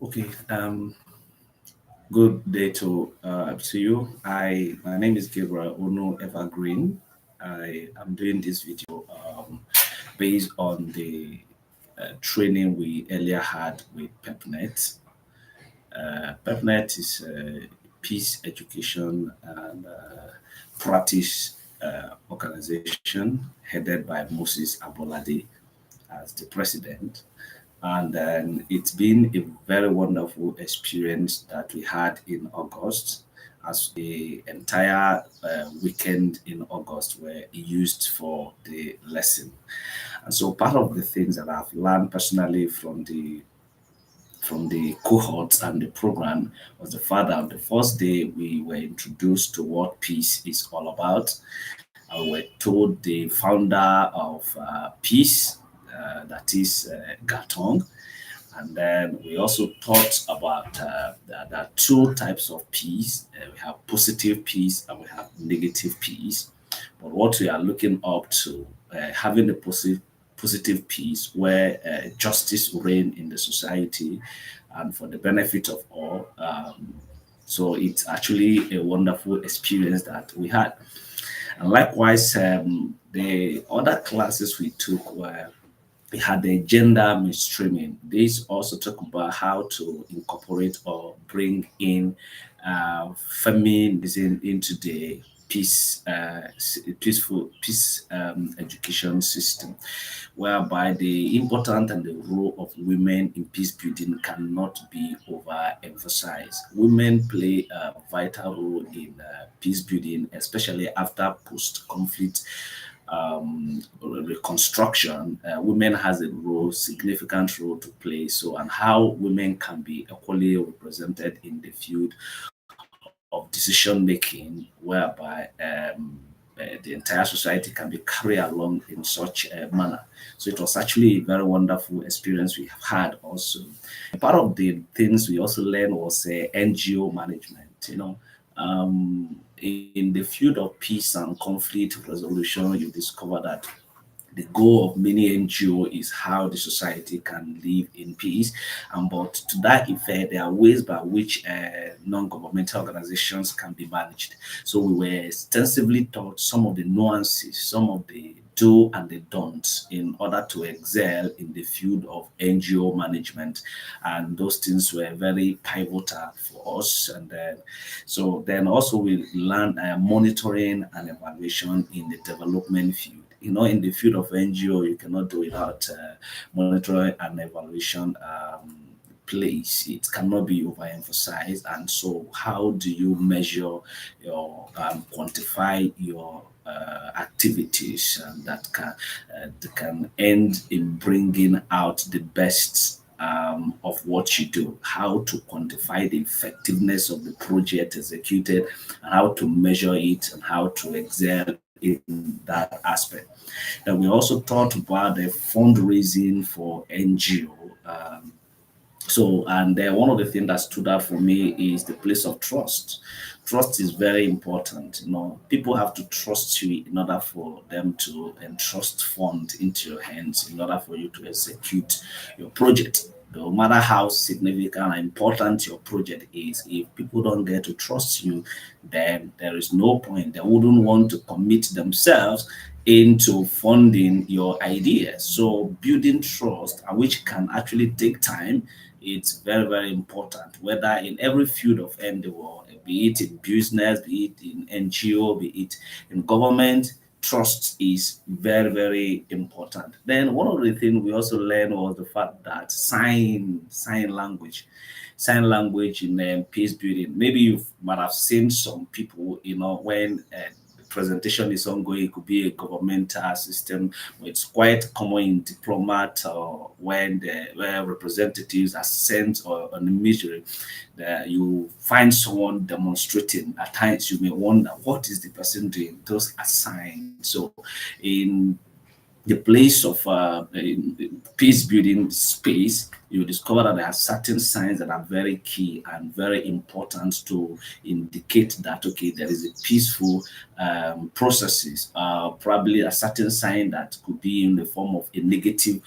Okay. Good day to you. My name is Gabriel Ono Evergreen. I am doing this video based on the training we earlier had with PEPNET. PEPNET is a peace education and practice organization headed by Moses Abolade as the president. And then it's been a very wonderful experience that we had in August, as the entire weekend in August were used for the lesson. And so part of the things that I've learned personally from the cohorts and the program was the fact that on the first day we were introduced to what peace is all about. We were told the founder of peace, that is Gatong. And then we also thought about that there are two types of peace. We have positive peace and we have negative peace. But what we are looking up to, having a positive peace where justice reign in the society and for the benefit of all. So it's actually a wonderful experience that we had. And likewise, the other classes we took were we had the gender mainstreaming. This also talk about how to incorporate or bring in feminism into the peaceful peace education system, whereby the important and the role of women in peace building cannot be overemphasized. Women play a vital role in peace building, especially after post-conflict reconstruction. Women has a significant role to play. So, and how women can be equally represented in the field of decision making, whereby the entire society can be carried along in such a manner. So it was actually a very wonderful experience we have had also. Part of the things we also learned was NGO management. In the field of peace and conflict resolution, you discover that the goal of many NGO is how the society can live in peace. But to that effect, there are ways by which non-governmental organizations can be managed. So we were extensively taught some of the nuances, some of the do and the don'ts in order to excel in the field of NGO management. And those things were very pivotal for us. And then also we learned monitoring and evaluation in the development field. In the field of NGO, you cannot do without monitoring and evaluation place. It cannot be overemphasized. And so, how do you measure your quantify your activities that can end in bringing out the best of what you do, how to quantify the effectiveness of the project executed, and how to measure it, and how to excel in that aspect. Then we also thought about the fundraising for NGO. And one of the things that stood out for me is the place of trust. Trust is very important. People have to trust you in order for them to entrust funds into your hands in order for you to execute your project. No matter how significant and important your project is, if people don't get to trust you, then there is no point. They wouldn't want to commit themselves into funding your ideas. So building trust, which can actually take time, it's very, very important, whether in every field of endeavor, be it in business, be it in NGO, be it in government. Trust is very, very important. Then one of the things we also learned was the fact that sign language in peace building. Maybe you might have seen some people, when the presentation is ongoing, it could be a governmental system. It's quite common in diplomat or where representatives are sent or on a mission, that you find someone demonstrating. At times you may wonder, what is the person doing? Those are signs. So in the place of peace building space, you discover that there are certain signs that are very key and very important to indicate that, okay, there is a peaceful processes. Probably a certain sign that could be in the form of a negative,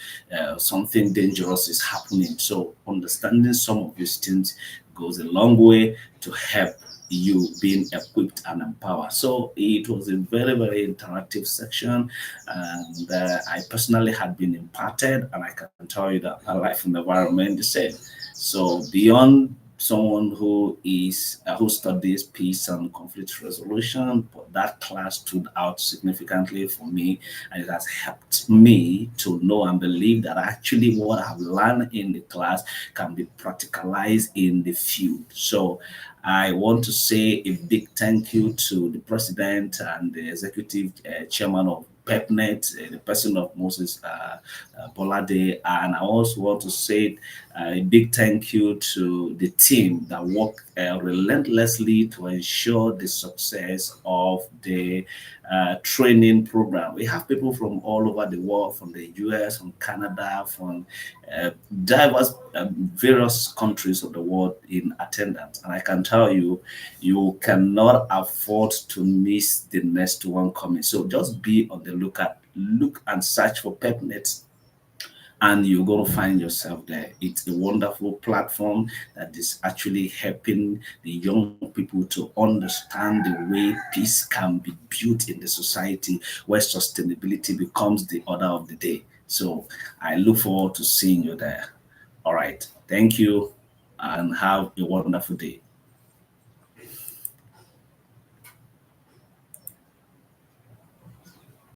something dangerous is happening. So understanding some of these things goes a long way to help you being equipped and empowered. So it was a very, very interactive section, and I personally had been imparted, and I can tell you that my life in the environment the same. So beyond someone who studies peace and conflict resolution, but that class stood out significantly for me, and it has helped me to know and believe that actually what I've learned in the class can be practicalized in the field. So I want to say a big thank you to the president and the executive chairman of PEPNET, the person of Moses Bolade, and I also want to say a big thank you to the team that worked relentlessly to ensure the success of the training program. We have people from all over the world, from the US, from Canada, from diverse various countries of the world in attendance. And I can tell you, you cannot afford to miss the next one coming. So just be on the lookout, look and search for PEPNET, and you're going to find yourself there. It's a wonderful platform that is actually helping the young people to understand the way peace can be built in the society where sustainability becomes the order of the day. So I look forward to seeing you there. All right. Thank you and have a wonderful day.